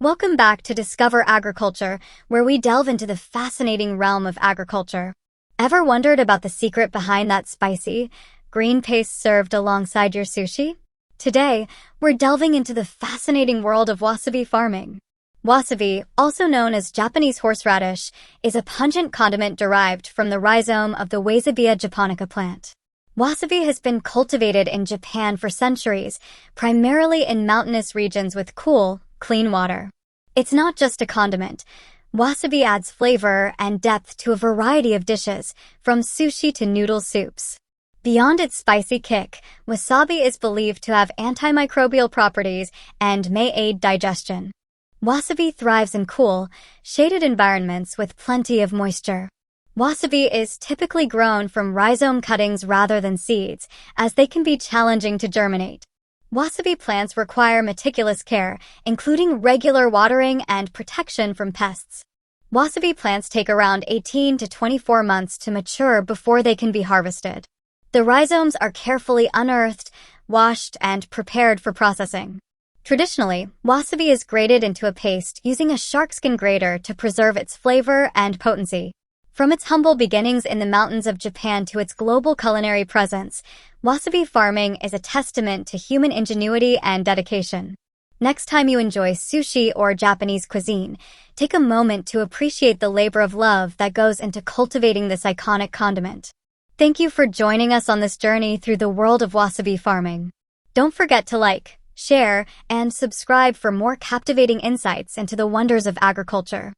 Welcome back to Discover Agriculture, where we delve into the fascinating realm of agriculture. Ever wondered about the secret behind that spicy, green paste served alongside your sushi? Today, we're delving into the fascinating world of wasabi farming. Wasabi, also known as Japanese horseradish, is a pungent condiment derived from the rhizome of the Wasabi japonica plant. Wasabi has been cultivated in Japan for centuries, primarily in mountainous regions with cool, clean water. It's not just a condiment. Wasabi adds flavor and depth to a variety of dishes, from sushi to noodle soups. Beyond its spicy kick, wasabi is believed to have antimicrobial properties and may aid digestion. Wasabi thrives in cool, shaded environments with plenty of moisture. Wasabi is typically grown from rhizome cuttings rather than seeds, as they can be challenging to germinate. Wasabi plants require meticulous care, including regular watering and protection from pests. Wasabi plants take around 18 to 24 months to mature before they can be harvested. The rhizomes are carefully unearthed, washed, and prepared for processing. Traditionally, wasabi is grated into a paste using a sharkskin grater to preserve its flavor and potency. From its humble beginnings in the mountains of Japan to its global culinary presence, wasabi farming is a testament to human ingenuity and dedication. Next time you enjoy sushi or Japanese cuisine, take a moment to appreciate the labor of love that goes into cultivating this iconic condiment. Thank you for joining us on this journey through the world of wasabi farming. Don't forget to like, share, and subscribe for more captivating insights into the wonders of agriculture.